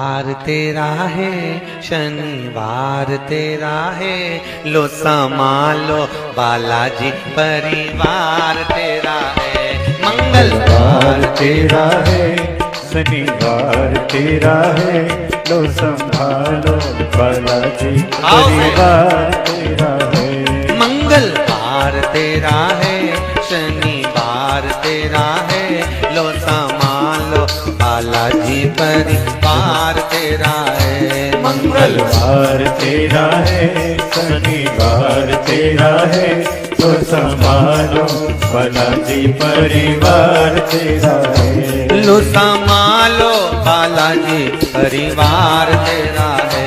मंगलवार तेरा है, शनिवार तेरा है, लो संभालो बालाजी परिवार तेरा है। मंगलवार तेरा है, शनिवार तेरा है, लो संभालो बालाजी परिवार तेरा है। मंगलवार तेरा है, शनिवार तेरा है, लो संभालो बालाजी परिवार तेरा है। मंगलवार तेरा है, शनिवार तेरा है, लो संभालो बालाजी परिवार तेरा है। लो संभालो बालाजी परिवार तेरा है।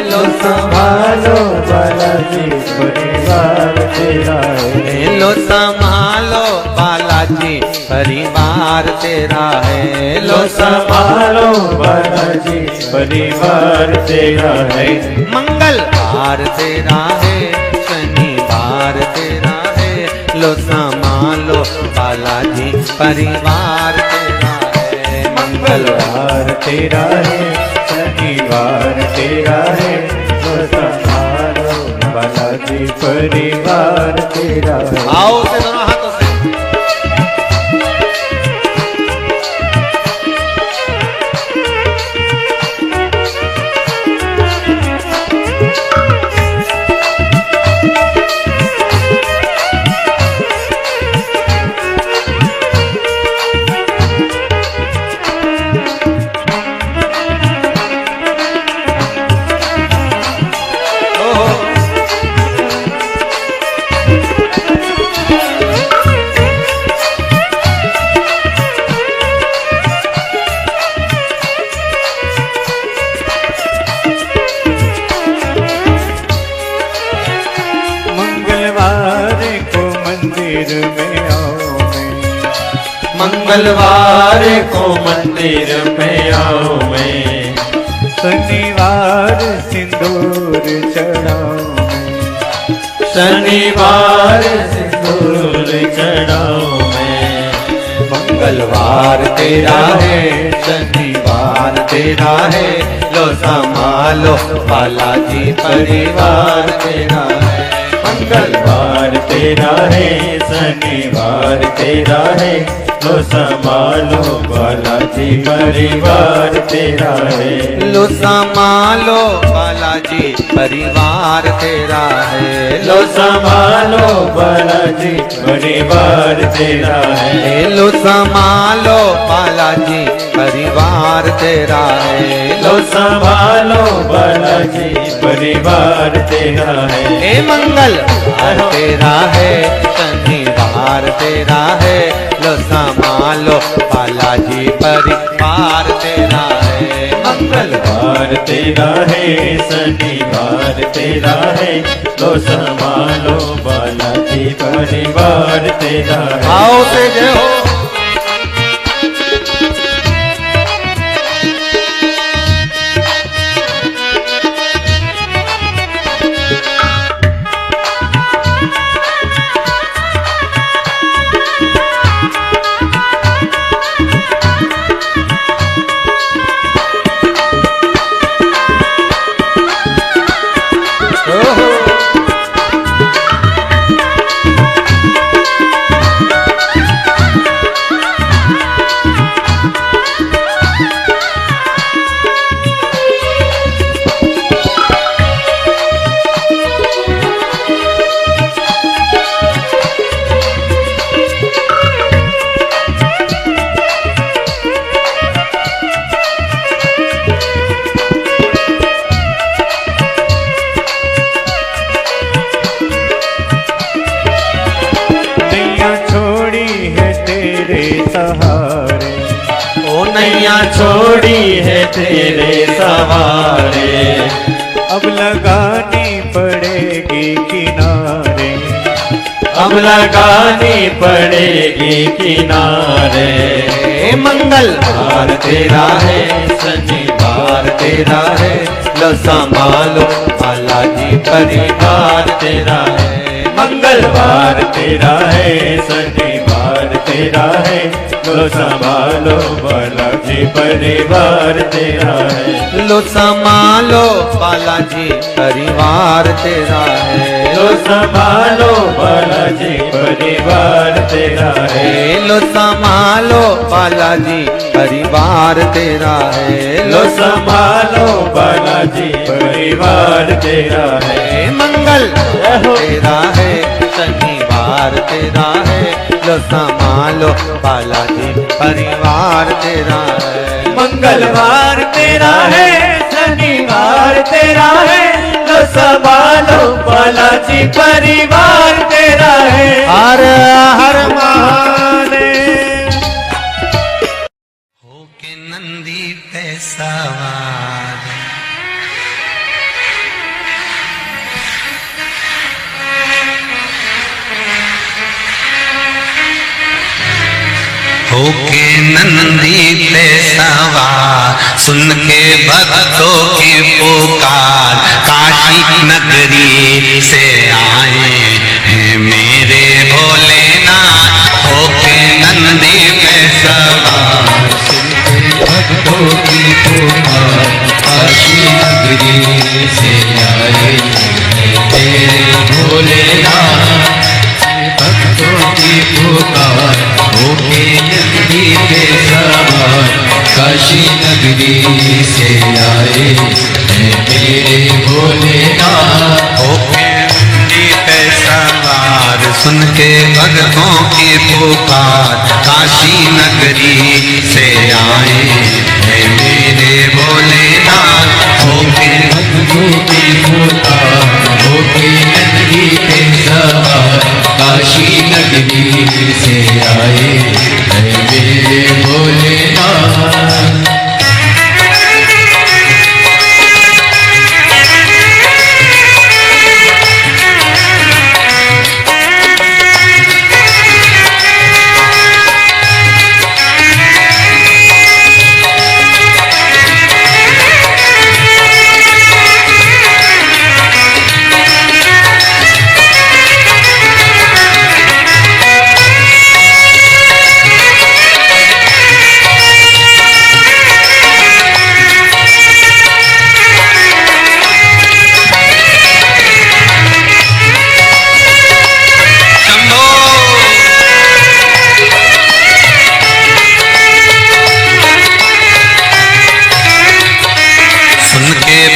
लो संभालो बालाजी परिवार तेरा है। लो संभालो बालाजी परिवार तेरा है। लो संभालो बालाजी परिवार तेरा है। मंगलवार तेरा है, शनिवार तेरा है, लो संभालो बालाजी परिवार तेरा है। मंगलवार तेरा है, शनिवार तेरा है, लो संभालो बालाजी परिवार तेरा है। आओ से दोनों हाथों से। मंगलवार को मंदिर में आओ मैं, शनिवार सिंदूर चढ़ाओ मैं, शनिवार सिंदूर चढ़ाओ मैं। मंगलवार तेरा है, शनिवार तेरा है, लो संभालो बालाजी परिवार तेरा है। मंगलवार तेरा है, शनिवार तेरा है, लो संभालो बालाजी परिवार तेरा है। लो संभालो बालाजी परिवार तेरा है। लो संभालो बालाजी परिवार तेरा है। लो संभालो बालाजी परिवार तेरा है। लो संभालो बालाजी परिवार तेरा है। हे मंगलवार तेरा है, शनिवार तेरा है, लो संभालो बालाजी परिवार तेरा है। मंगलवार तेरा है, शनिवार तेरा है, लो संभालो बालाजी परिवार तेरा है। आओ से जय हो। नैया छोड़ी है तेरे सवारे, अब लगानी पड़ेगी किनारे, अब लगानी पड़ेगी किनारे। मंगलवार तेरा है, शनिवार तेरा है, लो संभालो बालाजी परिवार तेरा है। मंगलवार तेरा है, शनिवार तेरा है, लो संभालो बालाजी परिवार तेरा है। लो संभालो बालाजी परिवार तेरा है। लो संभालो बालाजी परिवार तेरा है। लो संभालो बालाजी परिवार तेरा है। लो संभालो बालाजी परिवार तेरा है। मंगल तेरा है शनिवार तेरा है। लो संभालो बालाजी परिवार तेरा है। मंगलवार तेरा है, शनिवार तेरा है, लो संभालो बालाजी परिवार तेरा है। हर हर महादेव। होके नंदी पे सवार होके नंदी पे सवार सुन के भक्तों की पुकार काशी नगरी से आए हैं मेरे भोलेनाथ। होके नंदी पे सवार सुन के भक्तों की पुकार काशी नगरी से आए हैं मेरे भोलेनाथ। भक्तों की पुकार होके नगरी पे सवार काशी नगरी से आए हैं मेरे भोलेनाथ। होके नगरी पे सवार सुन के भक्तों की पुकार काशी नगरी से आए हैं मेरे भोलेनाथ। होके भक्तों की पुकार होके नगरी पे सवार काशी नगरी से आए हैं मेरे भोलेनाथ।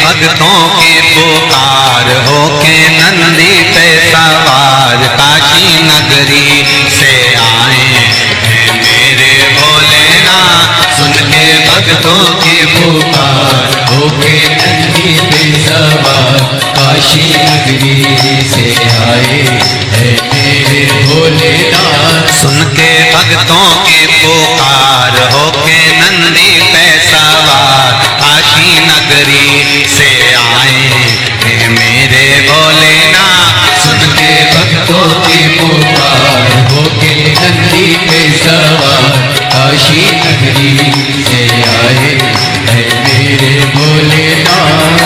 भक्तों की पुकार होके नंदी पे सवार काशी नगरी से आए हैं मेरे भोलेनाथ। सुन के भक्तों की पुकार होके नंदी पे सवार काशी नगरी से आए हैं मेरे भोलेनाथ। सुन के भक्तों की पुकार होके नंदी पे सवार काशी नगरी से आए हैं मेरे भोलेनाथ। सुन के भक्तों की पुकार होके नंदी पे सवार काशी नगरी से आए हैं मेरे भोलेनाथ।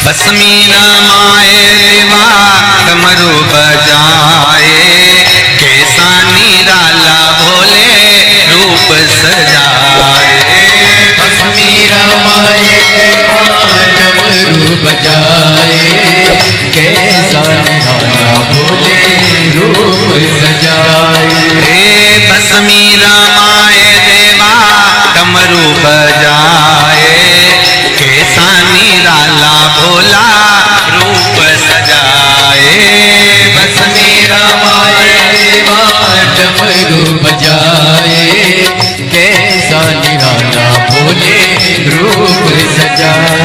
भस्मी रमाए देवा डमरू बजाए कैसा निराला भोले रूप सजाए। भस्मी रमाए देवा डमरू बजाए कैसा निराला भोले रूप सजाए। भस्मी रमाए देवा डमरू बजाए कैसा निराला भोला रूप सजाए। भस्मी रमाए देवा डमरू बजाए कैसा निराला भोले रूप सजाए।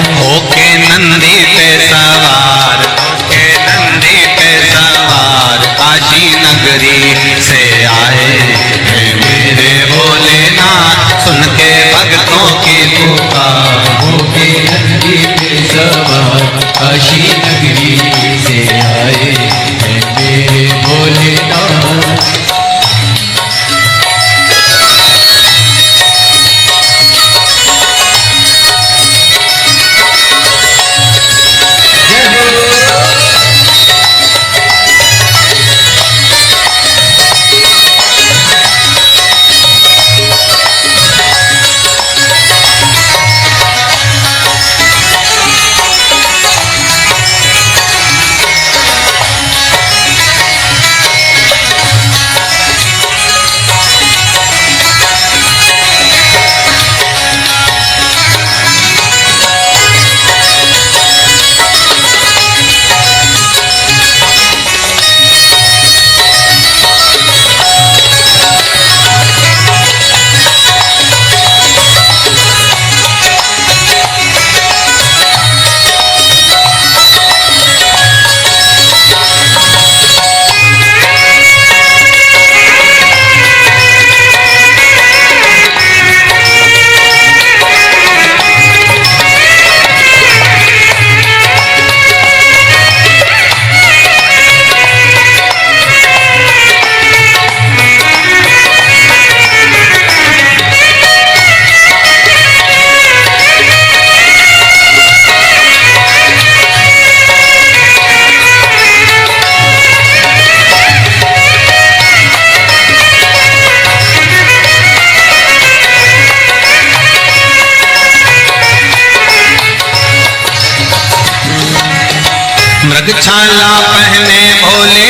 मृगछाला पहने भोले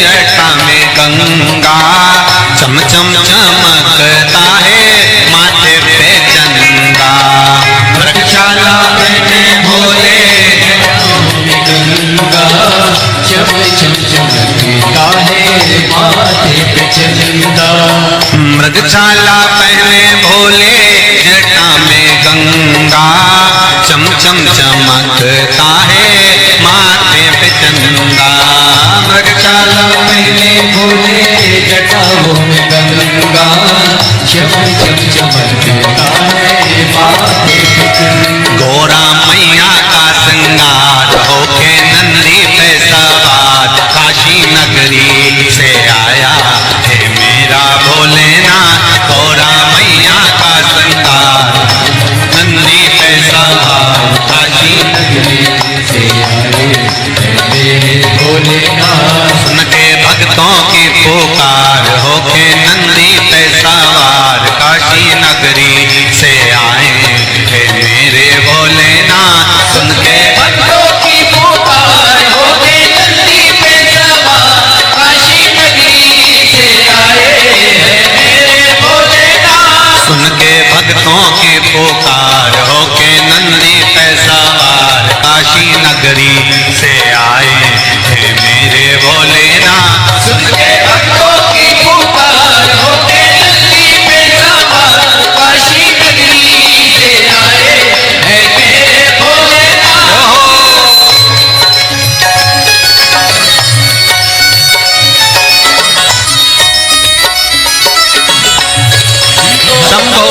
जटा में गंगा चम चम चमकता है माथे पे चंदा मृगछाला पहने भोले गंगा चम चम चमकता है माथे पे चंदा मृगछाला पहने भोले जटा में गंगा चम चम चमकता है माथे पे चंदा मृगछाला पहने भोले जटाओं में गंगा चम चम चमकता है माथे पे चंदा गोरा मैया का श्रृंगार होके नंदी पे सवार काशी नगरी से आया है मेरा भोलेनाथ गोरा मैया का श्रृंगार नंदी पे सवार काशी नगरी से आए मेरे भोलेनाथ सुन के भक्तों की पुकार होके नंदी पे सवार काशी नगरी से आए है मेरे भोलेनाथ सुन के भक्तों की पुकार होके नंदी पे सवार काशी नगरी से आए हैं मेरे भोलेनाथ सुन के भक्तों की पुकार होके नंदी पे सवार काशी नगरी से आए हैं मेरे भोलेनाथ सुन के भक्तों की पुकार होके नंदी पे सवार काशी नगरी से आए हैं मेरे भोलेनाथ शंभो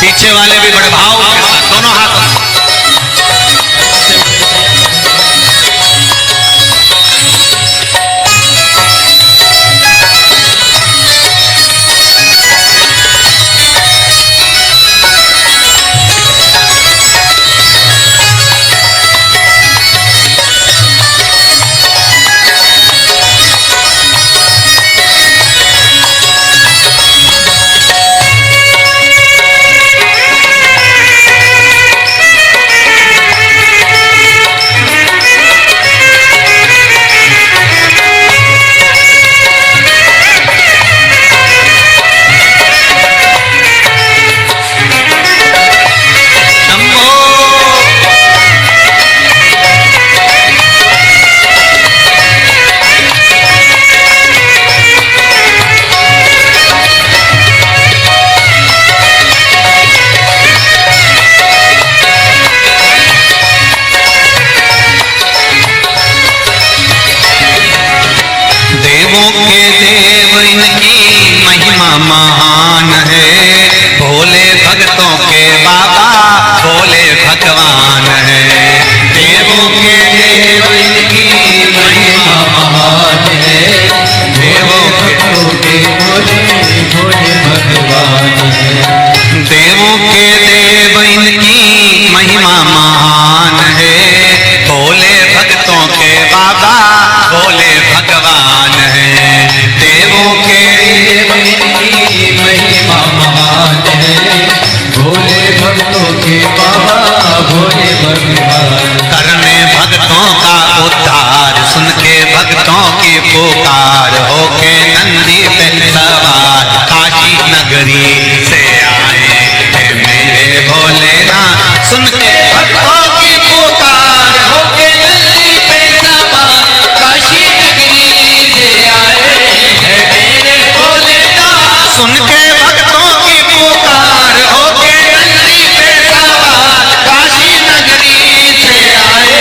पीछे वाले भी बड़े भाव के साथ दोनों हाथों देवों के देव इनकी महिमा महान है भोले भक्तों के बाबा भोले भगवान है देवों के देव इनकी महिमा महान है देवों के भोले भोले भगवान है देवों के देव इनकी महिमा महान है भोले भक्तों के बाबा भोले भगवान है देवों के देव इनकी महिमा महान है भोले भक्तों के बाबा भोले भगवान करने भक्तों का उद्धार सुन के भक्तों की पुकार होके नंदी पे सवार काशी नगरी से आए हैं मेरे भोलेनाथ सुन के भक्तों की पुकार होके नंदी पे सवार काशी नगरी से आए हैं मेरे भोलेनाथ सुन के भक्तों की पुकार होके नंदी पे सवार काशी नगरी से आए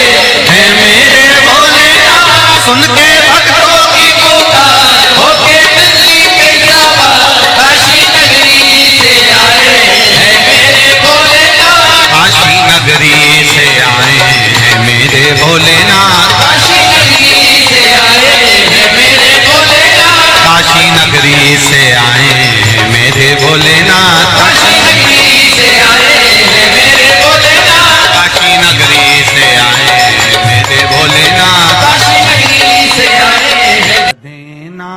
हैं मेरे भोलेनाथ सुन के भक्तों की पुकार होके नंदी पे सवार काशी नगरी से आए हैं मेरे भोलेनाथ काशी नगरी से आए हैं मेरे भोलेनाथ काशी नगरी से आए हैं मेरे भोलेनाथ काशी नगरी से आए हैं मेरे भोलेनाथ काशी नगरी से आए हैं मेरे भोलेनाथ काशी नगरी से आए हैं मेरे भोलेनाथ काशी नगरी से आए हैं देना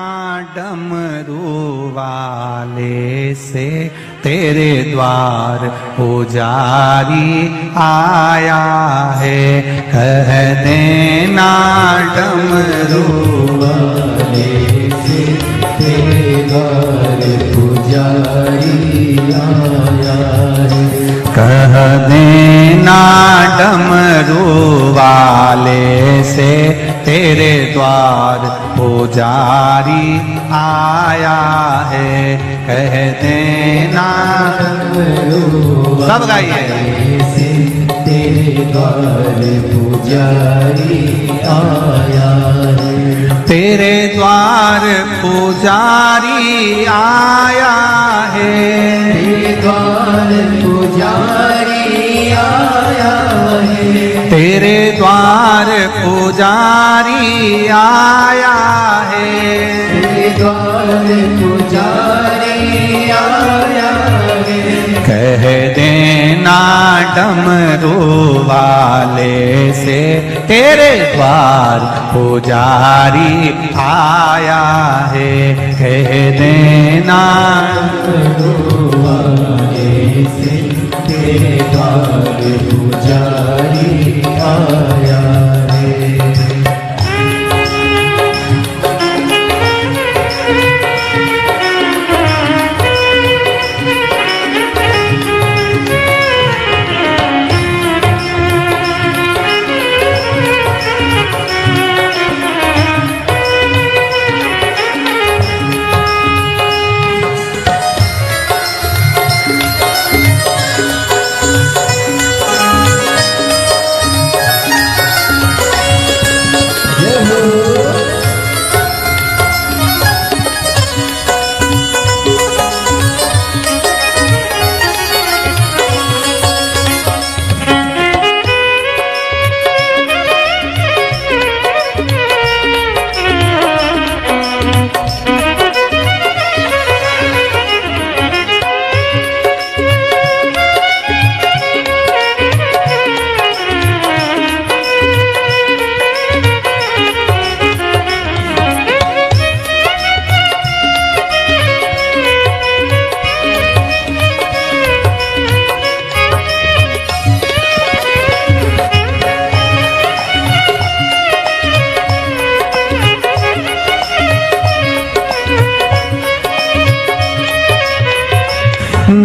डमरू वाले से तेरे द्वार पुजारी आया है, कह देना डमरू वाले से तेरे द्वार पुजारी आया है। कह देना डमरू वाले से तेरे द्वार पुजारी आया है, कह देना सब गाइए से तेरे द्वार पुजारी आया है। तेरे द्वार पुजारी आया है, तेरे द्वार पुजारी आया है। तेरे द्वार पुजारी आया है, तेरे द्वार पुजारी आया है। कह देना डमरू वाले से तेरे द्वार पुजारी आया है, कह देना डमरू वाले से तेरे द्वार पुजारी आया है।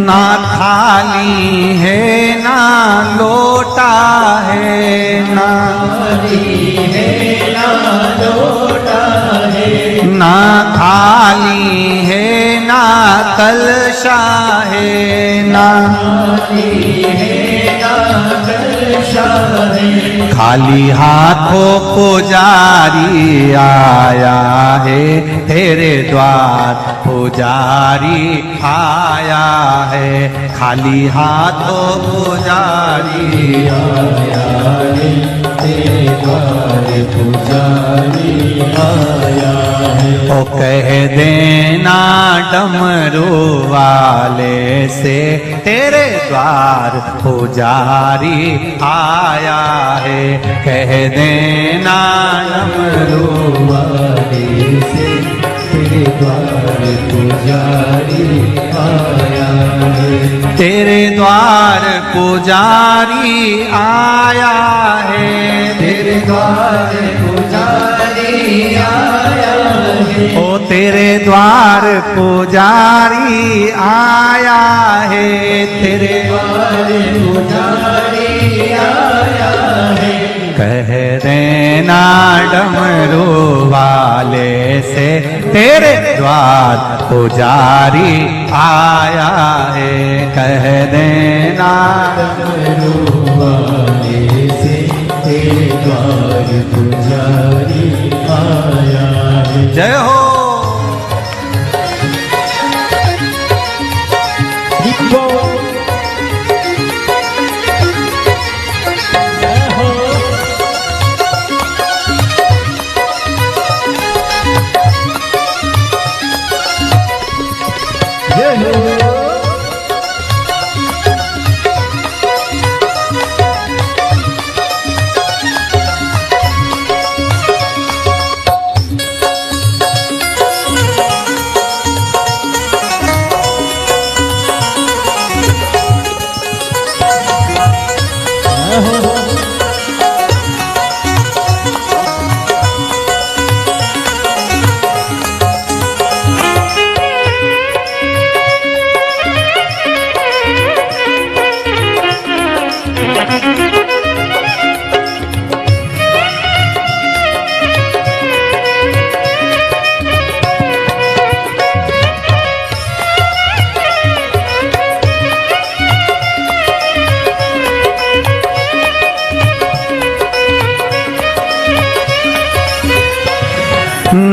ना थाली है ना लोटा है, ना थाली है ना लोटा है। ना थाली है ना कलशा है, ना थाली है ना कलशा है। खाली हाथों पुजारी आया है, तेरे द्वार पुजारी आया है, खाली हाथों पुजारी आया है। तेरे द्वार पुजारी आया है। ओ कह देना डमरू वाले से तेरे द्वार पुजारी आया है, कह देना डमरू वाले से तेरे द्वार पुजारी आया है। तेरे द्वार पुजारी आया है, तेरे द्वार पुजारी आया है। ओ तेरे द्वार पुजारी आया है, तेरे द्वार पुजारी आया है। कह देना डमरू वाले से तेरे द्वार पुजारी आया है, कह देना डमरू वाले से तेरे द्वार पुजारी आया है। जय हो।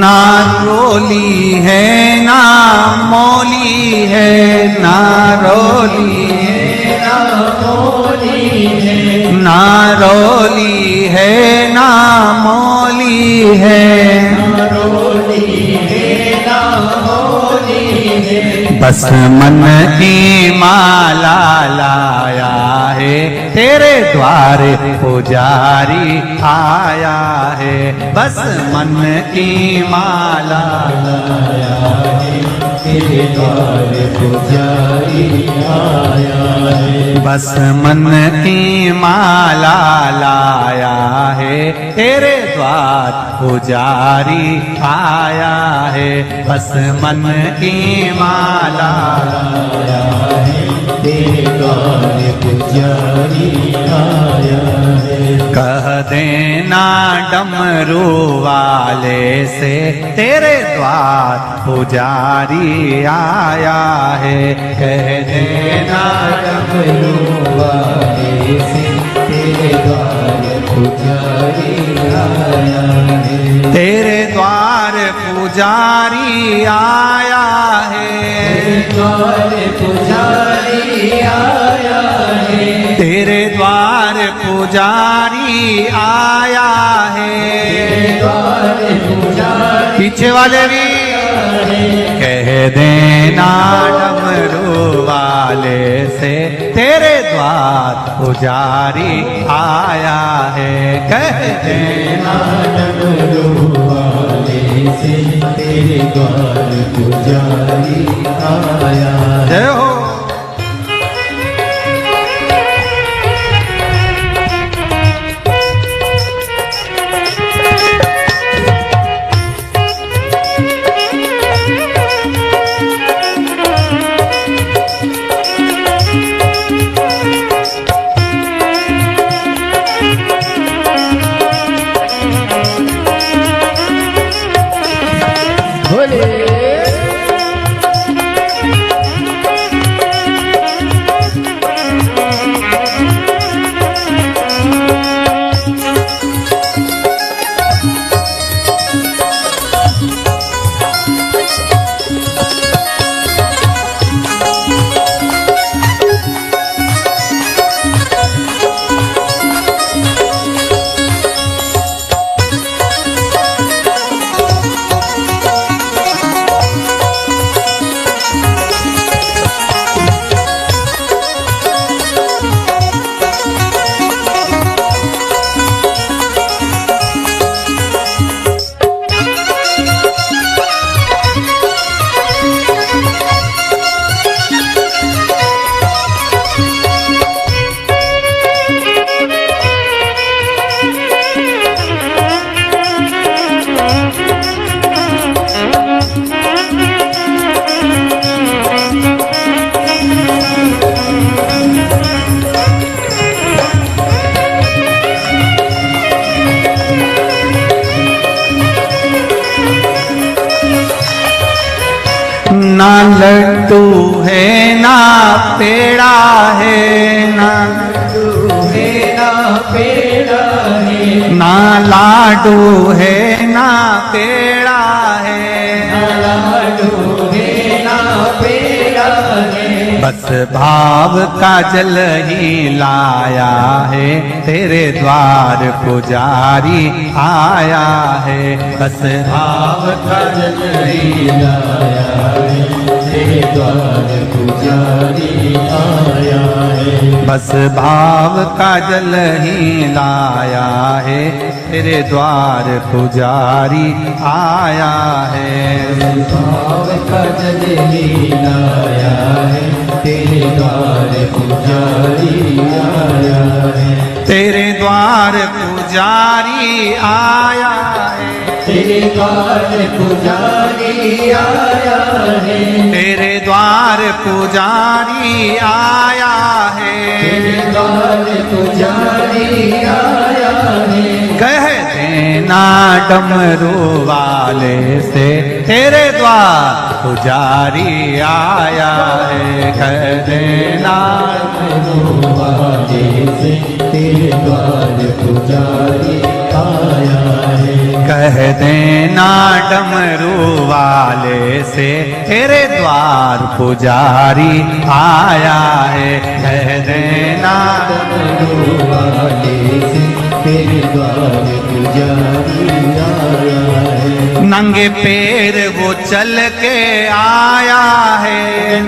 ना रोली है ना मौली है, ना रोली है ना मौली है, ना रोली है ना मौली है, ना रोली है ना मौली है। बस मन की माला लाया है, तेरे द्वारे पुजारी आया है। बस मन की माला लाया है, तेरे द्वारे पुजारी आया है। बस मन की माला लाया है, तेरे द्वार पुजारी आया है। बस मन की माला लाया है, तेरे द्वार पुजारी आया है। कह देना डमरू वाले से, तेरे द्वार पुजारी आया है। कह देना डमरू वाले से, तेरे द्वार पुजारी आया है। तेरे द्वार पुजारी आया है, द्वार पुजारी आया है। तेरे द्वार पुजारी आया है, द्वार पुजारी। पीछे वाले भी कह देना डमरू वाले से, तेरे द्वार पुजारी आया है। कह देना डमरू वाले से, तेरे द्वार पुजारी आया है। जय हो। ना लड्डू है ना पेड़ा है, ना लड्डू है ना पेड़ा है, ना लाडू है ना पेड़ा है, ना लाडू है ना पेड़ा है। बस भाव का जल ही लाया है, तेरे द्वार पुजारी आया है। बस भाव का जल ही लाया है, तेरे द्वार पुजारी आया है। बस भाव का जल ही लाया है, तेरे द्वार पुजारी आया है। भाव का जल ही लाया है, तेरे द्वार पुजारी आया है। तेरे द्वार पुजारी आया है, तेरे द्वार पुजारी आया है। तेरे द्वार पुजारी आया है, तेरे द्वार पुजारी आया है। कह देना डमरू वाले से, तेरे द्वार पुजारी आया है। कह देना डमरू वाले से, तेरे द्वार पुजारी आया है। कह कह देना डमरू वाले से तेरे द्वार पुजारी आया है। कह देना डमरू वाले से तेरे द्वार पुजारी आया है। नंगे पैर वो चल के आया है।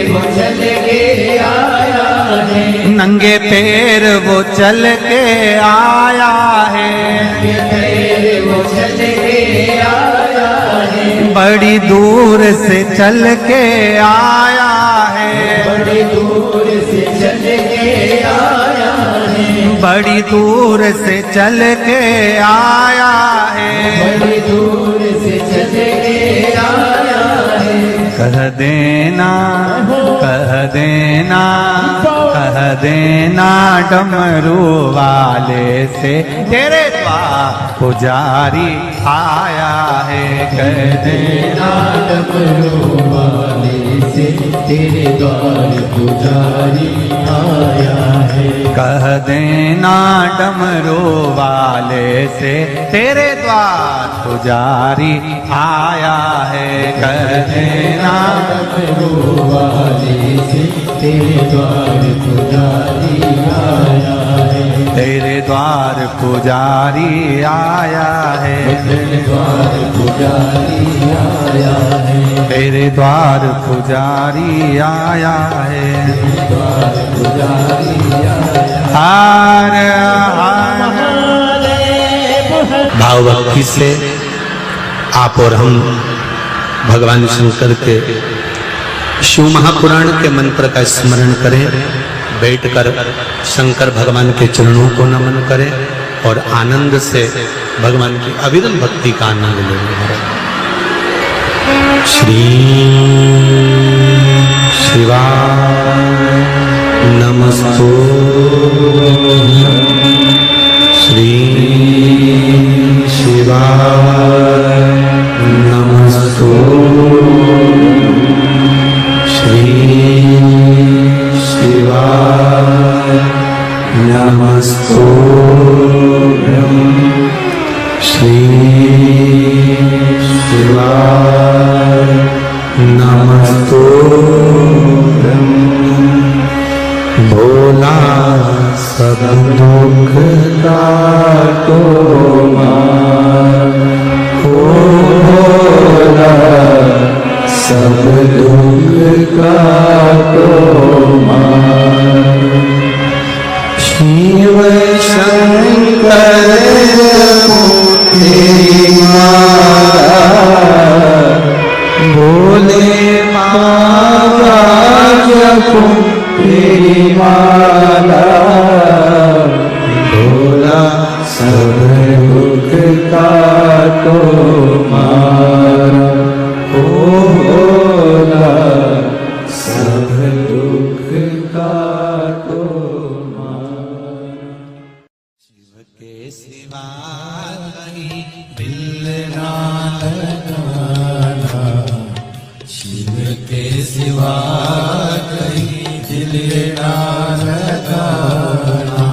वो चल के आया है। नंगे पैर वो चल के आया है। वो चल के आया है। बड़ी दूर से चल के आया है। बड़ी दूर से चल के आया है। बड़ी दूर से चल के आया है। बड़ी दूर से चल के आया है। कह देना, कह देना, कह देना डमरू वाले से तेरे द्वार पुजारी आया है। कह देना डमरू वाले से तेरे द्वार पुजारी आया है। कह देना डमरू वाले से तेरे द्वार पुजारी आया है। कह देना डमरू वाले से तेरे द्वार पुजारी आया है। तेरे द्वार पुजारी आया है। तेरे द्वार पुजारी आया है। तेरे द्वार पुजारी आया है। द्वार पुजारी आया है। हार भाव भक्ति से आप और हम भगवान शंकर के शिव महापुराण के मंत्र का स्मरण करें। बैठकर शंकर भगवान के चरणों को नमन करें और आनंद से भगवान की अविरल भक्ति का आनंद लें। श्री शिवाय नमस्तु। श्री शिवाय नमस्तु। श्री शिवाय नमस्तु। श्री शिवाय नमस्तु। भोला सब दुख काटो ओ भोला सब दुख काटो शिव शंकर तेरी माला भोले बाबा जपो तेरी माला भोला सब दुख काटो मारा। ओ भोला सब दुख काटो मारा। शिव के सिवा कहीं दिल ना लगाना। शिव के सिवा कहीं दिल ना लगाना।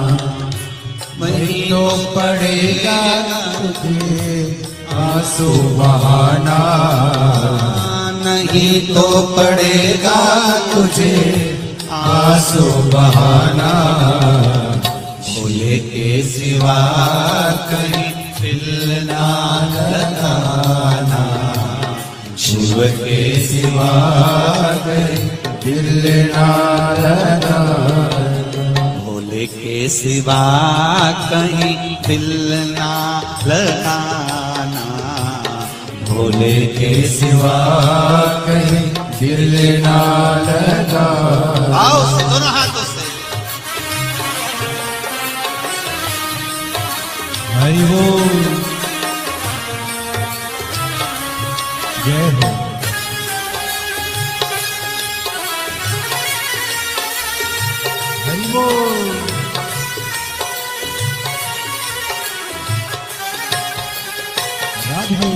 वही तो पड़ेगा तुझे आंसू बहाना। नहीं तो पड़ेगा तुझे आंसू बहाना। भोले के सिवा कहीं दिल ना लगाना। शिव के सिवा कहीं दिल ना लगाना। भोले के सिवा कहीं दिल ना लगाना। भोले के सिवा कहीं दिल ना लगाना। आओ से दोनों हाथों से हरि बोल जय हो। हरि बोल राधे।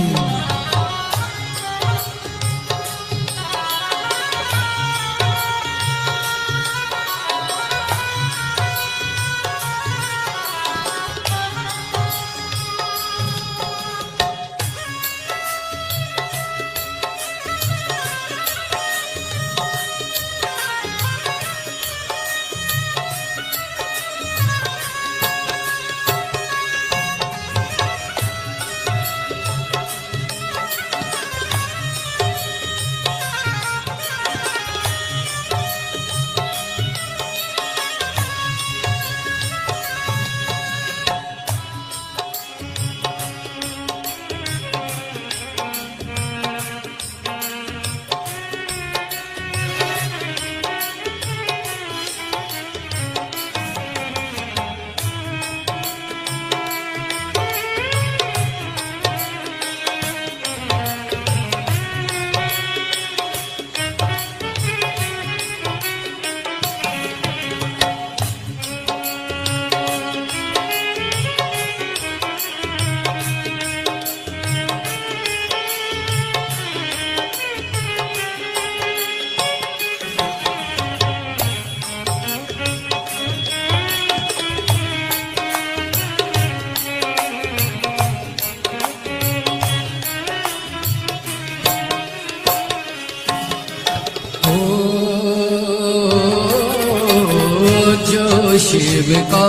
शिव का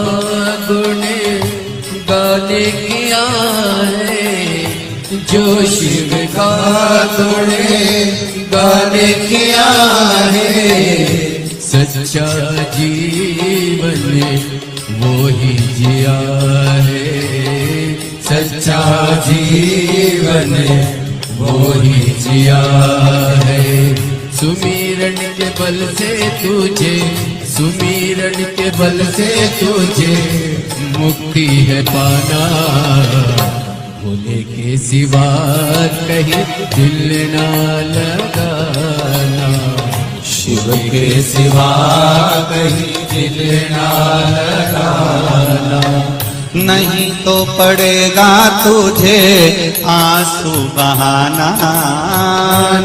गुण गाने किया है, जो शिव का गुण गाने किया है, सच्चा जीवन वो ही जिया है, सच्चा जीवन वो ही जिया है। सुमिरन के बल से तुझे, सुमिरन के बल से तुझे मुक्ति है पाना, भोले के सिवा कहीं दिल ना लगाना, शिव के सिवा कहीं दिल ना लगाना। नहीं तो पड़ेगा तुझे आंसू बहाना,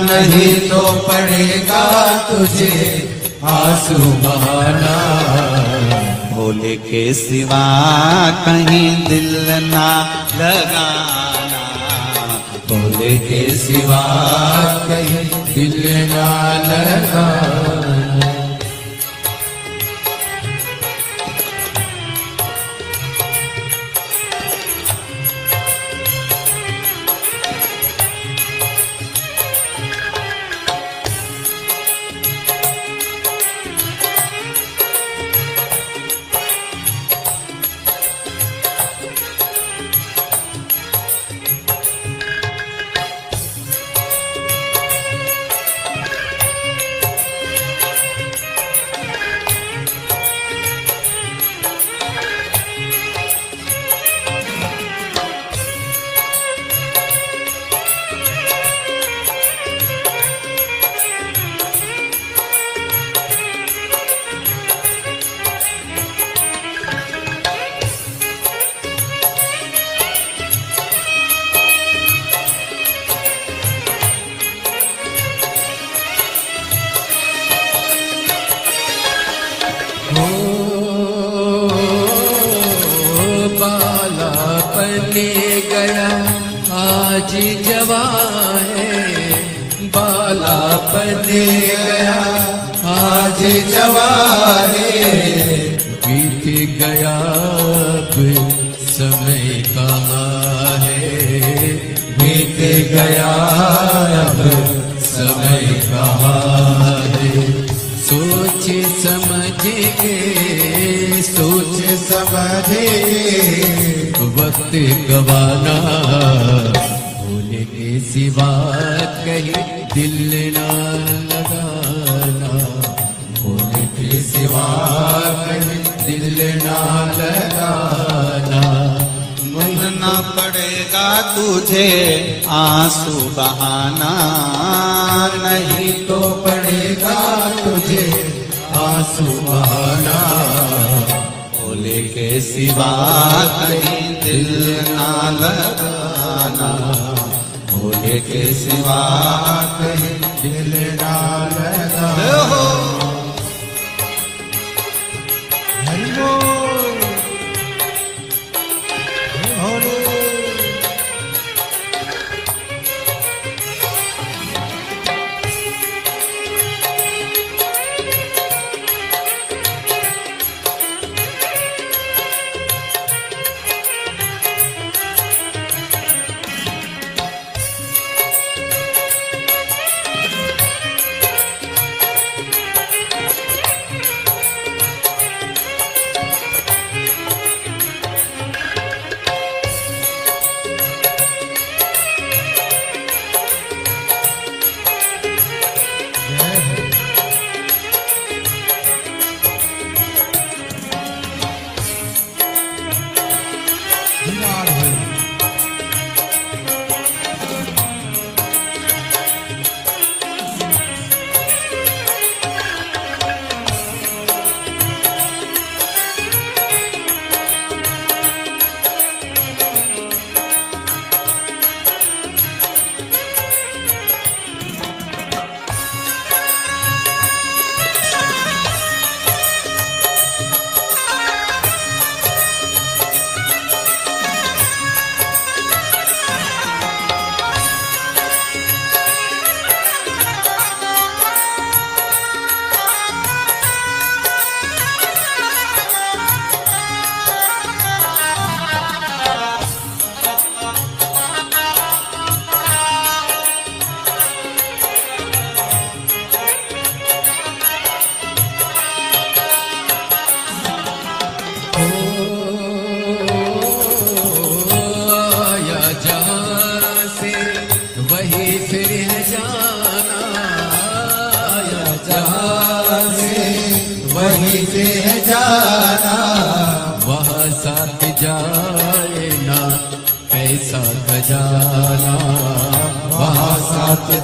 नहीं तो पड़ेगा तुझे आंसू बहाना, भोले के सिवा कहीं दिल ना लगाना, भोले के सिवा कहीं दिल ना लगाना। गया आज जवान है, बालापन गया आज जवान है, बीत गया अब समय कहाँ है, बीत गया अब समय कहाँ है। सोच समझ के, सोच समझ के वक्त गवाना, भोले के सिवा कहीं दिल ना लगाना, भोले के सिवा कहीं दिल ना लगाना। ना पड़ेगा तुझे आंसू बहाना, नहीं तो पड़ेगा तुझे आंसू बहाना, भोले के सिवा कहीं दिल ना लगाना, भोले के सिवा कहीं दिल ना लगाना। हरि बोल, हरि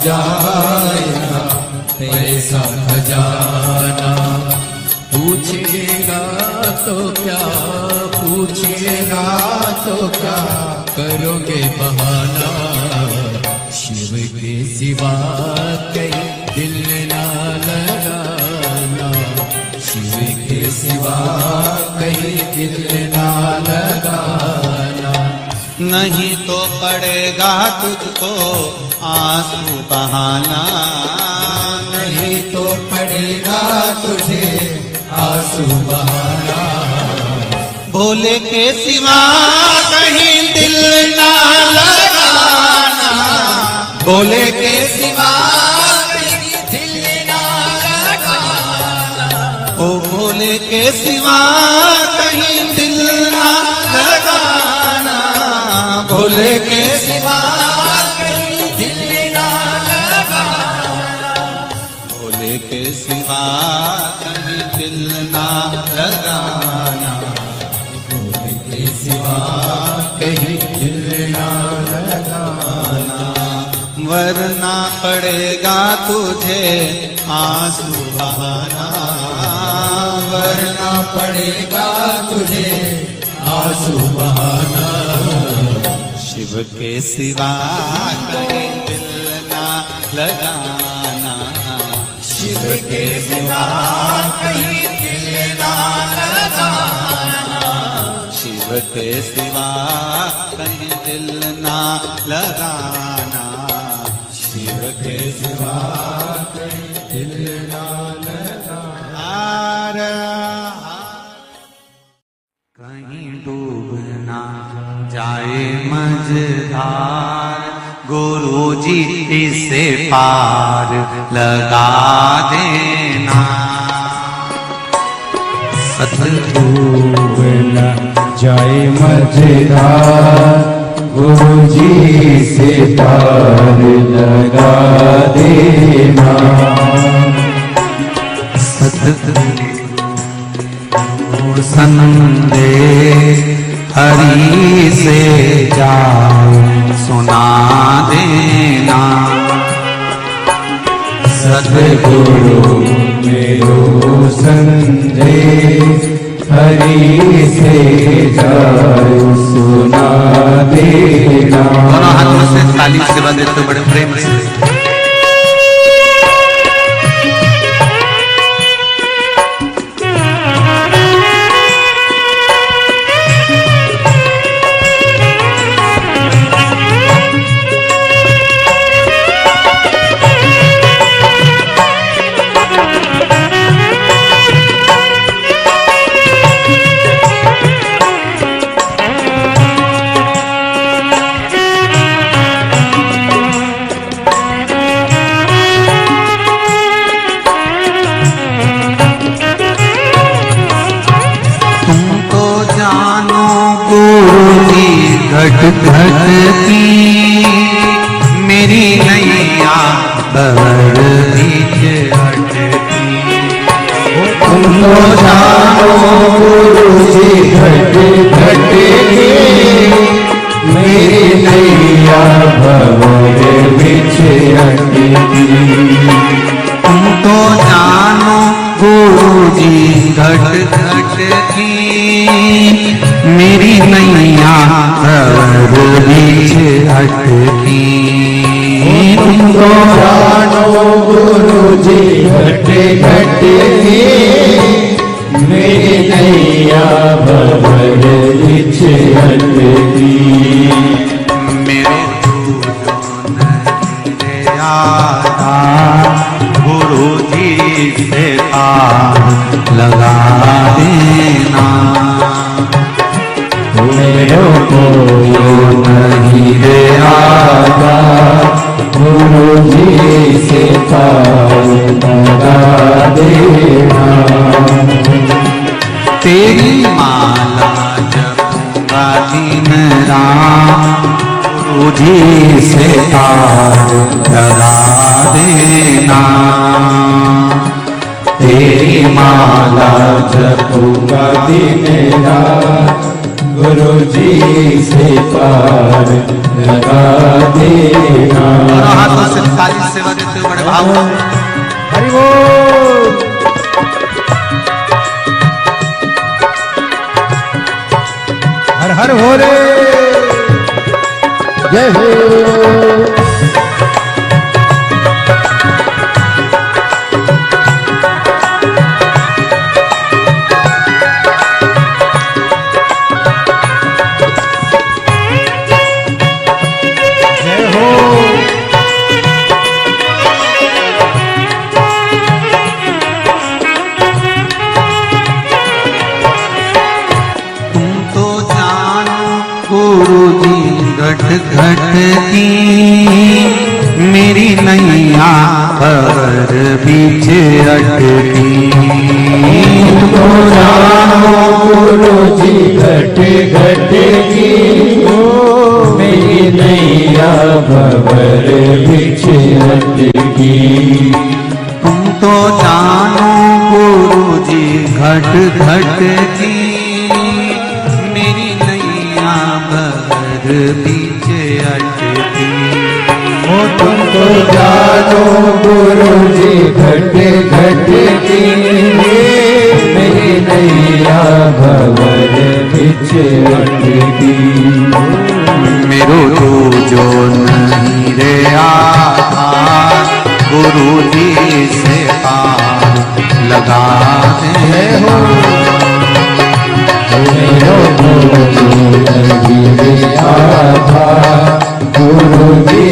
जाएगा पैसा खजाना। पूछेगा तो क्या, पूछेगा तो क्या, करोगे बहाना। शिव के सिवा कहीं दिल ना लगाना, शिव के सिवा कहीं दिल ना लगाना। नहीं तो पड़ेगा तुझको आंसू बहाना, नहीं तो पड़ेगा तुझे आंसू बहाना। भोले के सिवा कहीं दिल ना लगाना, भोले के सिवा कहीं दिल ना लगाना। ओ भोले के सिवा कहीं दिल ना लगाना, भोले के सिवा कहीं दिल ना लगाना। भोले के सिवा कहीं दिल ना लगाना, भोले के सिवा कहीं दिल ना लगाना। वरना पड़ेगा तुझे आंसू बहाना, वरना पड़ेगा तुझे आंसू बहाना। शिव के सिवा कहीं दिल ना लगाना, शिव के सिवा कहीं दिल ना लगाना। शिव के सिवा कहीं दिल ना लगाना, शिव के सिवा कहीं दिल ना लगाना। कहीं डूब ना जाए मझधार, गुरुजी इसे पार लगा देना। डूब न जाए मझधार, गुरुजी से पार लगा देना। संदेश हरि से जाओ सुना देना। सतगुरु मेरो संदेश हरि से जाओ सुना देना। दोनों हाथों से ताली सेवा देते बड़े प्रेम से। घट घट की मेरी नैया बड़ बीच अटकी। तुम तो जानो गुरुजी घट घट की मेरी नैया भंवर बीच अटकी। तुम तो जानो गुरुजी घट घट की मेरी नैया भंवर बीच अटकी। तुम तो जानो गुरुजी घट घट की मेरी नैया भंवर बीच अटकी। मेरे गुरुजी से पार लगा देना। मेरे को नहीं दे आता गुरुजी से पार लगा देना। तेरी माला जपूंगा दिन रात गुरुजी से पार लगा देना। तेरी माला जपूंगा दिन रात गुरु जी से पार लगा देना। दोनों हाथों से ताली सेवा देते हुए बड़े भाव। हरि बोल। हर हर भोले। जय हो। घट घट की मेरी नैया पर बीच अटकी। तो जानो गुरु जी घट घट की मेरी नैया भंवर बीच अटकी। तुम तो जानो गुरु जी घट घट की मेरी नैया भंवर बीच अटकी। ओ तुम तो जानो गुरु जी घट घट की मेरी नैया भंवर बीच अटकी। मेरो तो जो नहीं रे आधार गुरु जी से पार लगा दे हो। मेरो तो जो नहीं रे आधार गुरु जी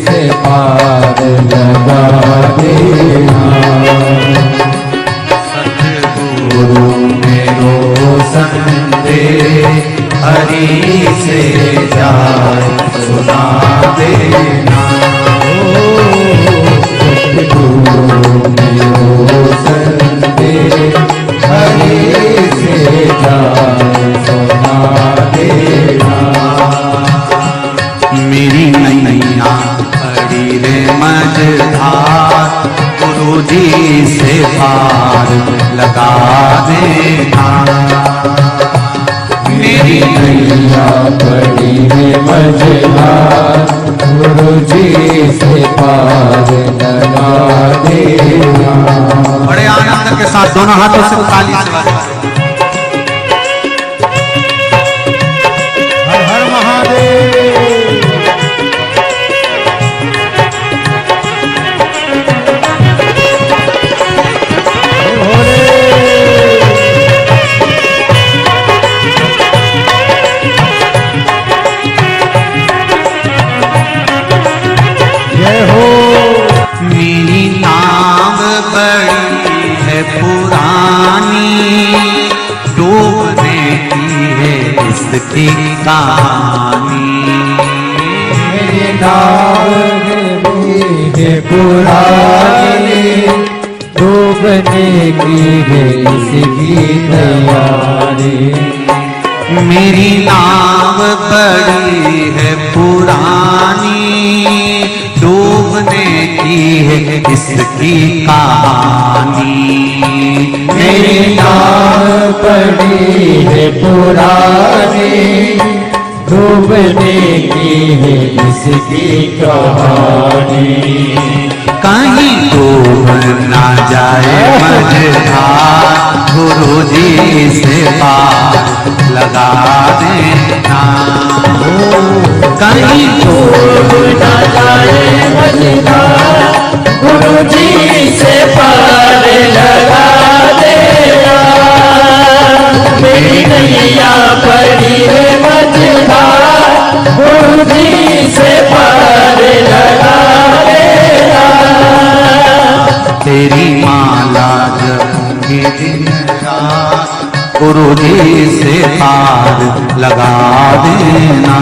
से पार लगा देना। सतगुरु मेरो संदेश हरि से जाए सुना देना। सतगुरु मेरो संदेश हरि से जाए सुना देना। मेरी नैया खड़ी रे मझधार गुरु जी से पार लगा देना। मेरी नैया बड़ी में मझधार गुरु जी से पार लगा देना। बड़े आनंद के साथ दोनों हाथों से ताली से हर हर महादेव। मेरी नाव बड़ी है पुरानी डूबने की है इसकी कहानी। मेरी नाव है पुरानी डूबने की है इसकी तैयारी। मेरी नाव बड़ी है पुरानी डूबने की है इसकी कहानी। मेरी नाव बड़ी है पुरानी डूबने की है इसकी कहानी। कहीं डूब ना जाए मझधार गुरु जी से पार लगा देना। कहीं डूब ना जाए मझधार गुरु जी से पार लगा देना। मेरी नैया बड़ी है मझधार गुरु जी से पार लगा देना। तेरी माला जपूंगी दिन रात गुरु जी से पार लगा देना।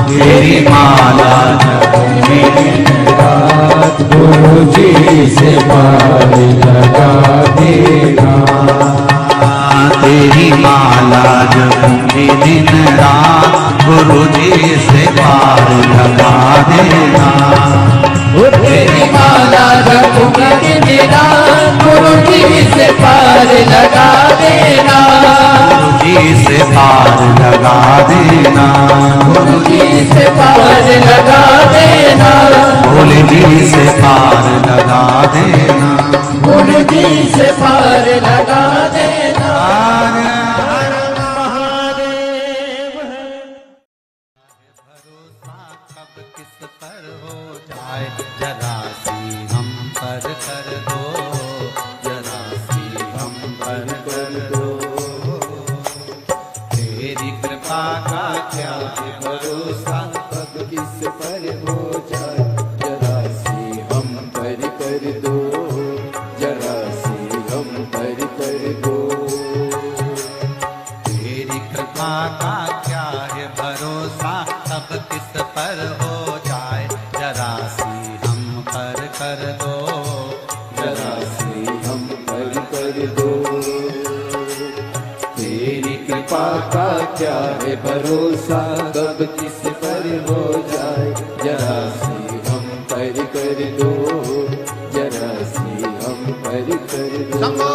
तेरी माला जपूंगी दिन रात गुरु जी से पार लगा देना। तेरी माला जपूंगी दिन रात गुरु जी से पार लगा देना। तेरी माला जपूंगी दिन रात गुरु जी से पार लगा देना। गुरु जी से पार लगा देना, गुरु जी से पार लगा देना, भोले जी से पार लगा देना, गुरु जी से पार लगा देना। भरोसा कब किस पर हो जाए, जरा सी हम पर कर दो, जरा सी हम पर कर दो। तेरी कृपा का क्या है भरोसा, कब किस पर हो जाए, जरा सी हम पर कर दो, जरा सी हम पर कर दो। तेरी कृपा का क्या है भरोसा, कब किस पर हो जाए, जरा सी हम पर कर दो, जरा सी हम पर कर दो। तेरी कृपा का क्या है भरोसा, कब किस पर हो जाए, जरा सी हम पर कर दो, जरा सी हम पर कर दो।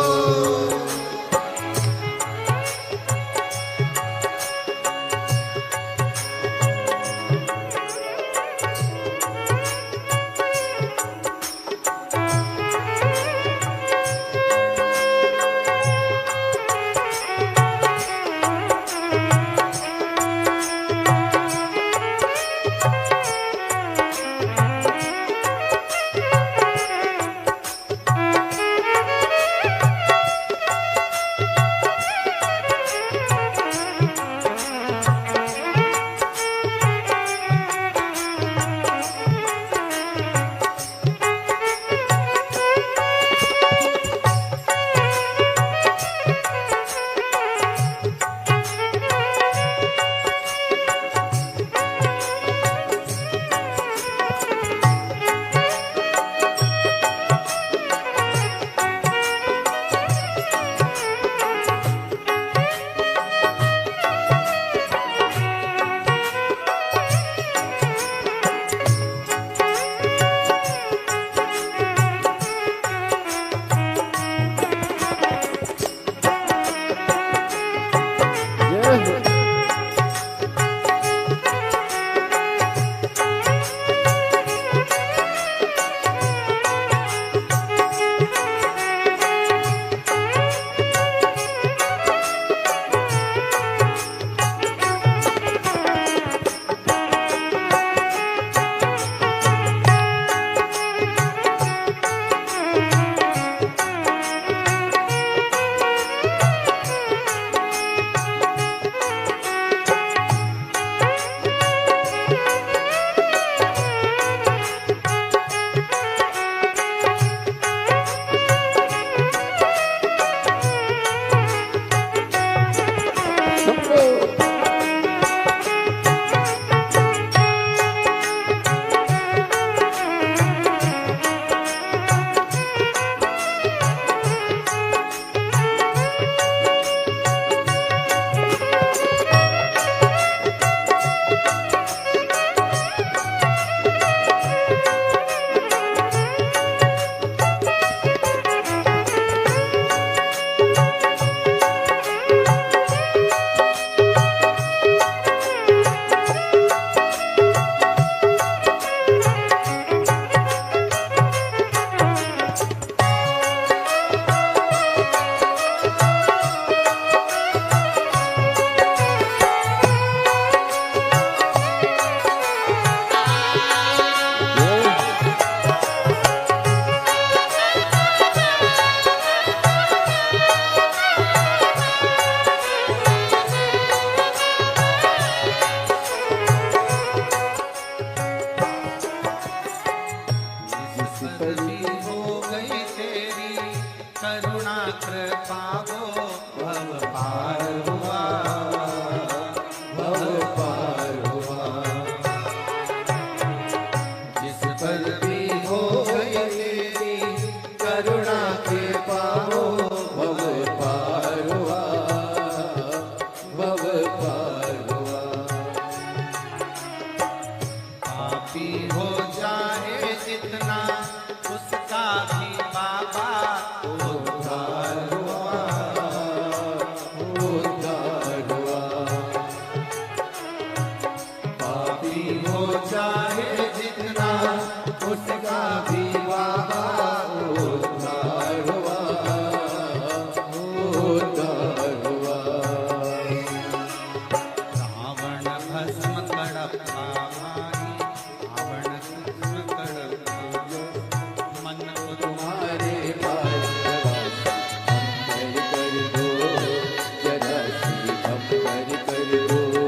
कर दो।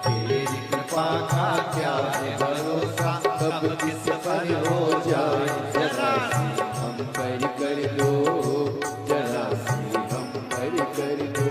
तेरी कृपा का क्या है भरोसा, कब किस पर हो जाए, जरा सी हम पर कर दो, जरा सी हम पर कर दो।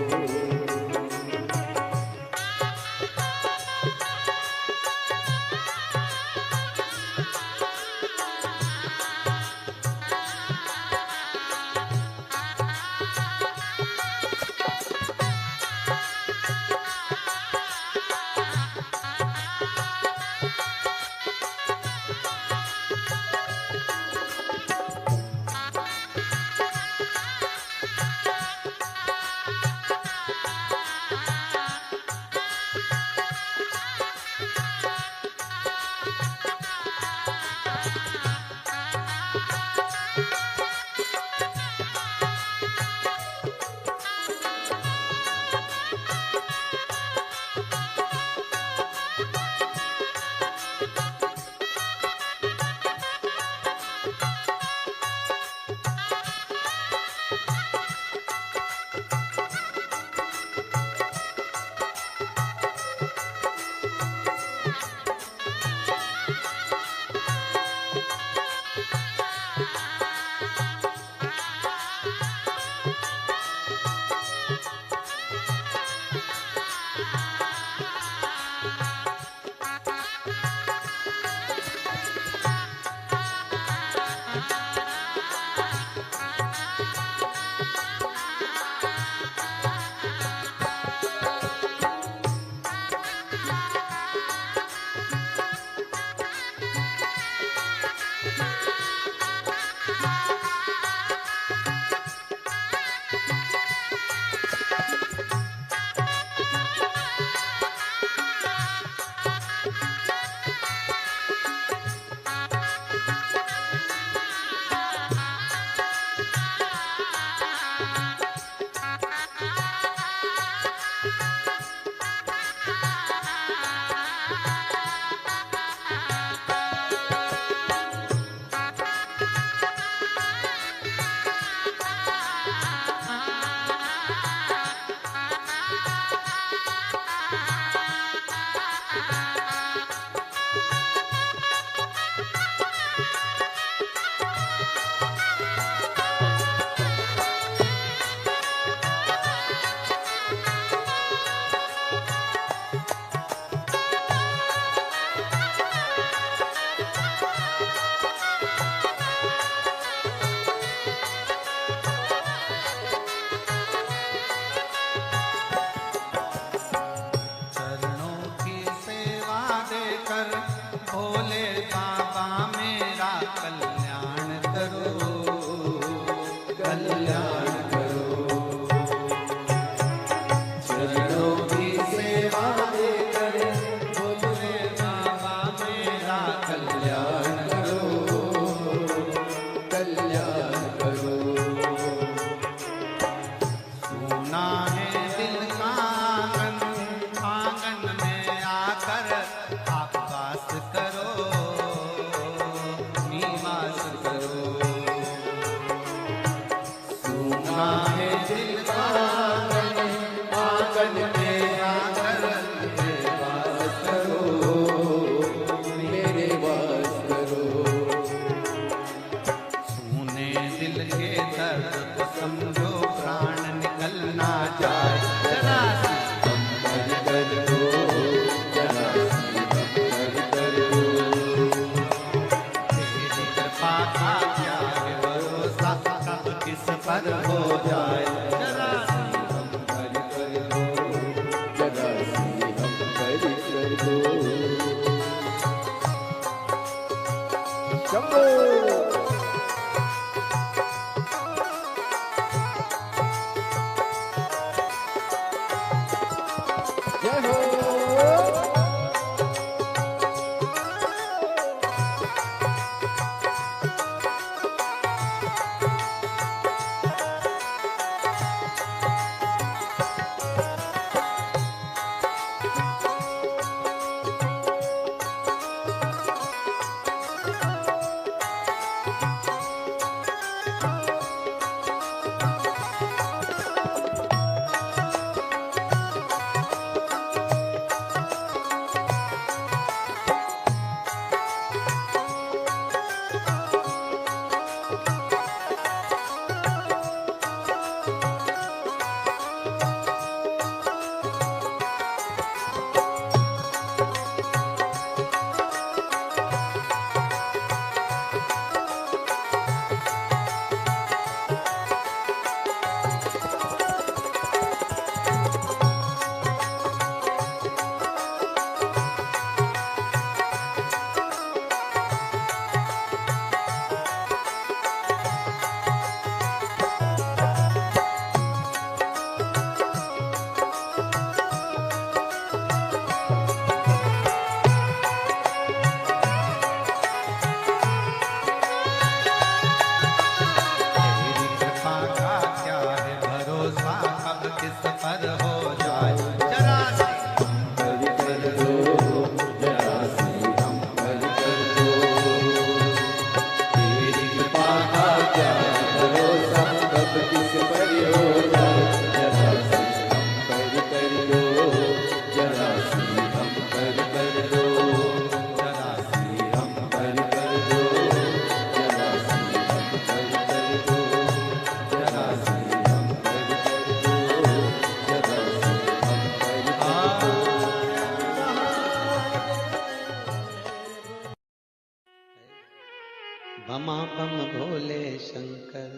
पमा पम भोले शंकर,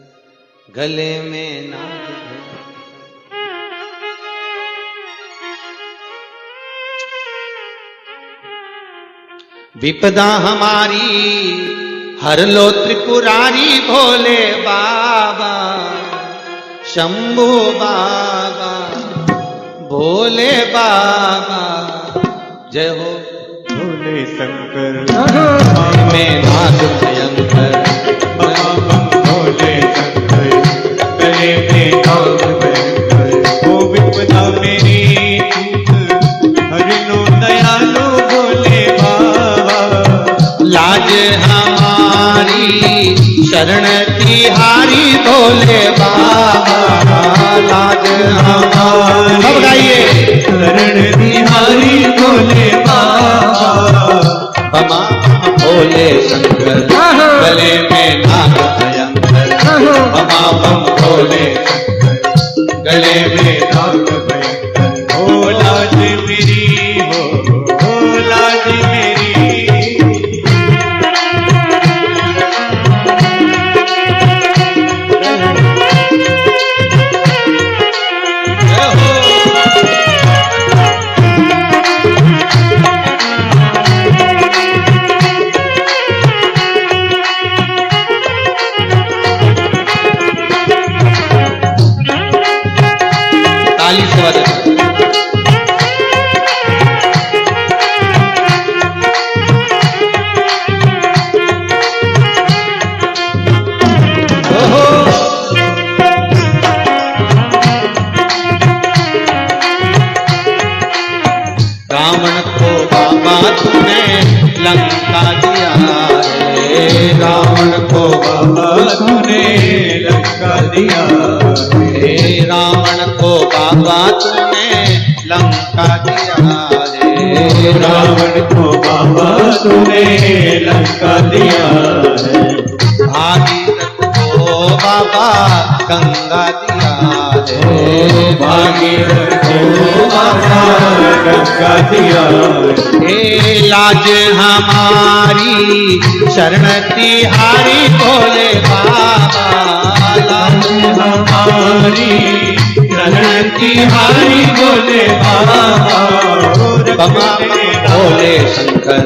गले में नाग भयंकर। विपदा हमारी हर लो त्रिपुरारी भोले बाबा, शंभू बाबा, भोले बाबा, जय हो भोले शंकर में नाग भयंकर। भोले शंकर गले में नाग भयंकर। ओ विपदा मेरी हर लो दयालु भोले बाबा, लाज हमारी शरण तिहारी भोले बाबा, लाज हमारी सब गाइए शरण तिहारी भोले बाबा। पमा भोले शंकर, गले में नाग भयंकर। पमा पम भोले शंकर, गले में नाग भयंकर। ओ लाज मेरी हो लाज मेरी, ताली से बजा। रावण को बाबा तूने लंका दिया रे, रावण को बाबा तूने लंका दिया रे, रावण को बाबा तूने लंका दिया रे, रावण को बाबा तूने लंका दिया है। भागीरथ को बाबा गंगा दिया रे, भागीरथ को बाबा गंगा दिया हे लाज हमारी शरण तिहारी भोले बाबा, लाज हमारी शरण तिहारी भोले बाबा। पमा भोले शंकर,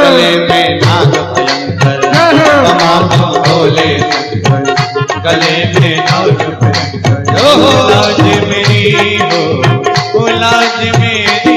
गले में नाग भयंकर। पमा पम भोले शंकर, गले में नाग भयंकर। ओ लाज मेरी हो ओ लाज मेरी,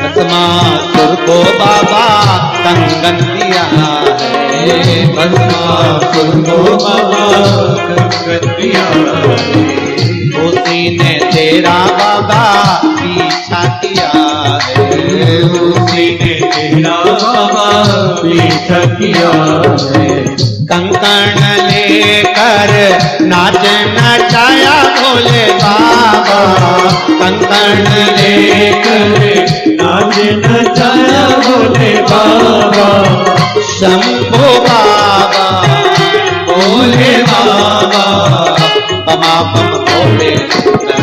भस्मासुर को बाबा कंगन दिया है, भस्मासुर को बाबा कंगन दिया उसी ने तेरा बाबा पीछा किया है, उसी ने तेरा बाबा पीछा किया है। कंकण लेकर नाच नचाया भोले बाबा, कंकण लेकर नाच नचाया भोले बाबा। शंभो बाबा, भोले बाबा, पमा पम भोले शंकर,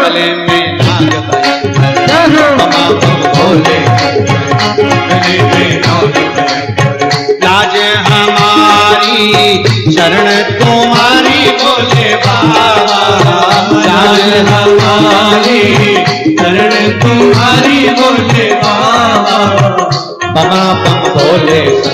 गले में नाग भयंकर। पमा पम भोले शंकर, गले में नाग भयंकर। लाज हमारी शरण तुम्हारी भोले बाबा, लाज हमारी शरण तुम्हारी भोले बाबा। पमा पम भोले शंकर,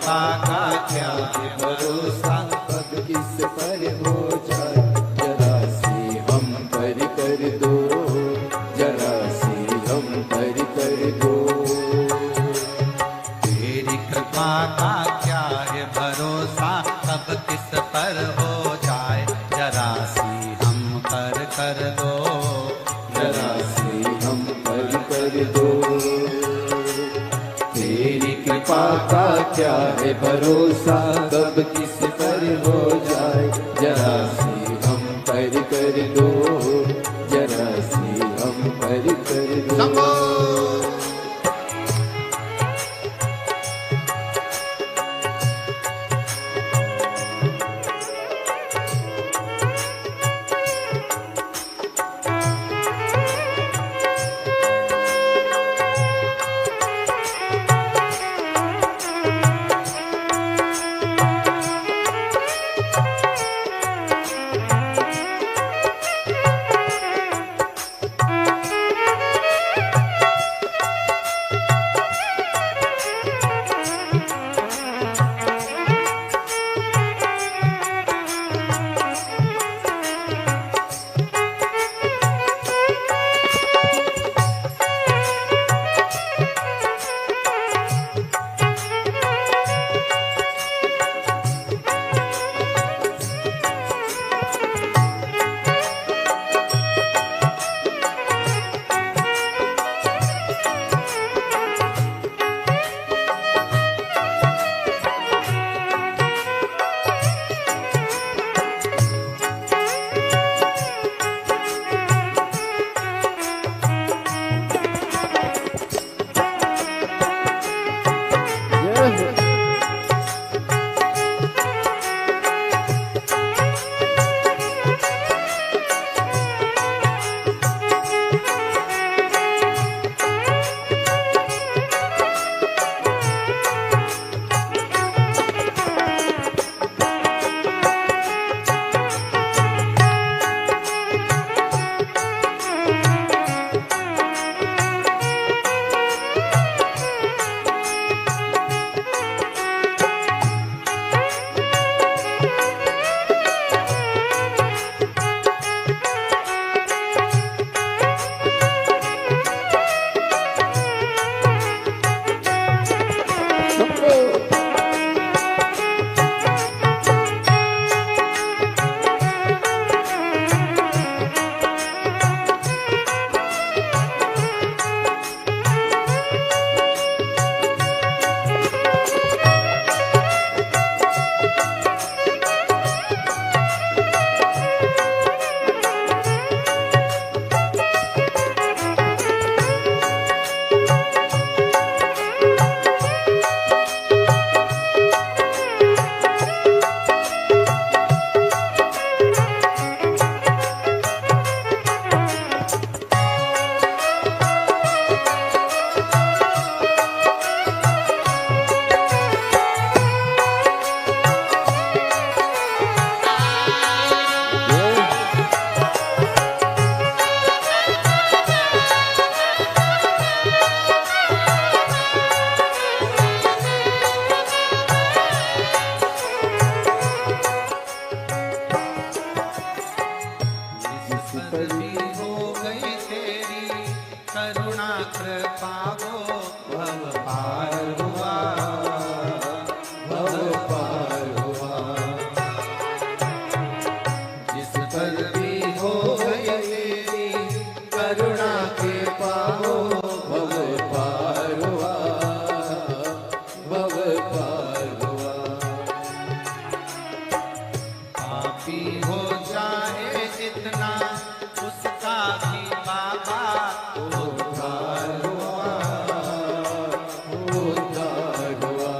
भरोसा का क्या है भरोसा, कब किस पर हो जाए, जरा सी हम पर कर दो, जरा सी हम पर कर दो। तेरी कृपा का क्या है भरोसा, कब किस पर हो जाए, जरा सी हम पर कर दो, जरा सी हम पर कर दो। तेरी कृपा का क्या है भरोसा, कब किस पर हो जाए, जरा सी हम पर कर दो, जरा सी हम पर कर दो। उद्धार हुआ।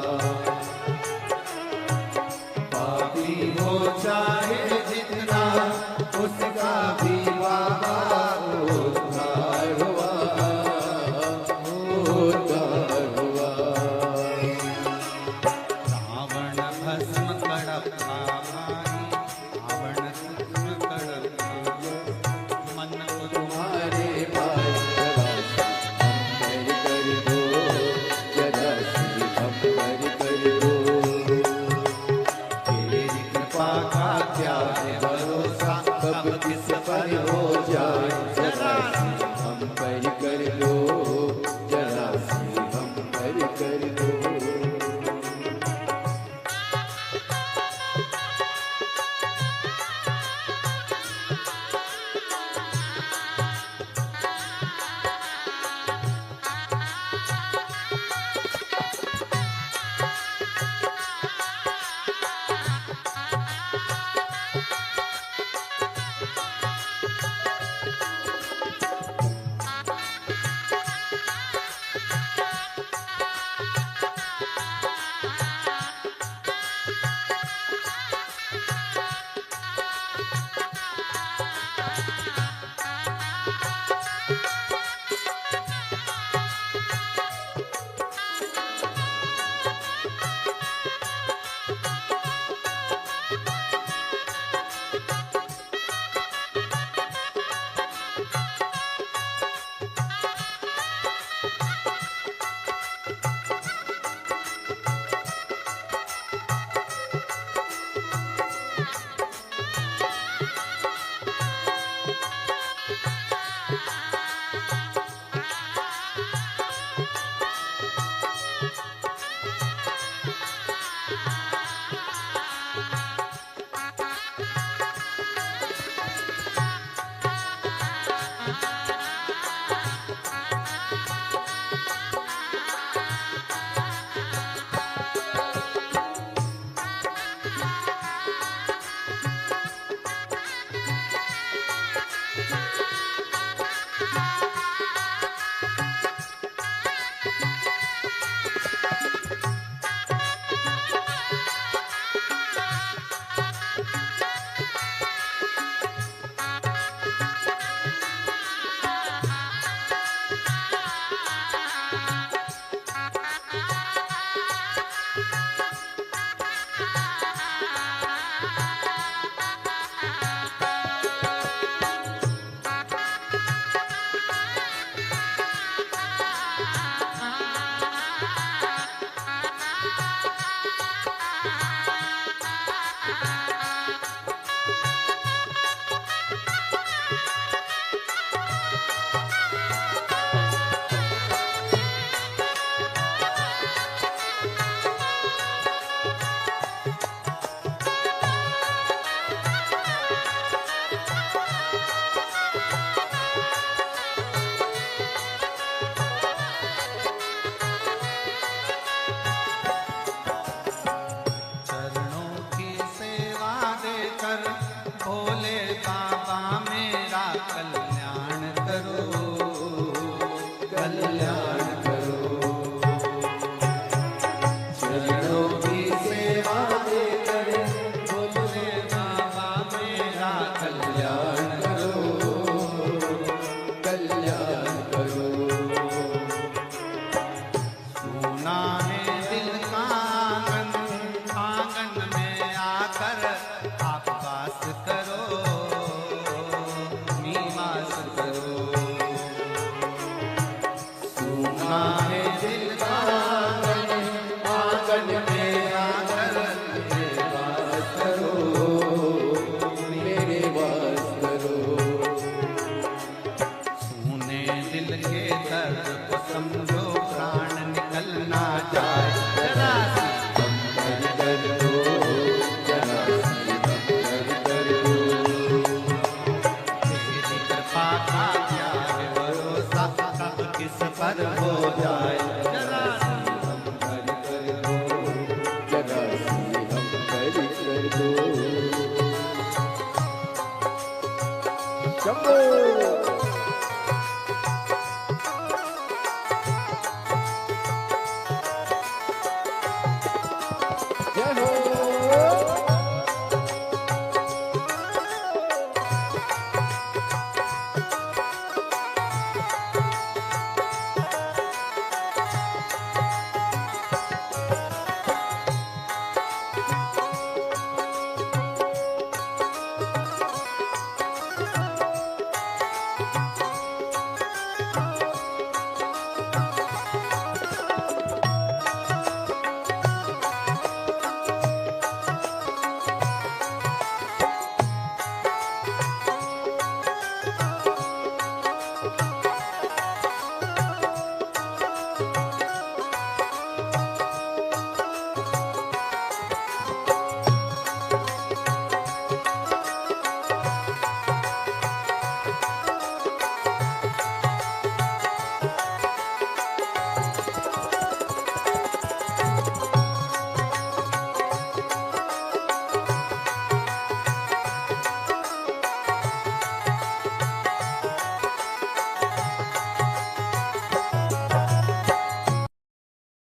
हो जाए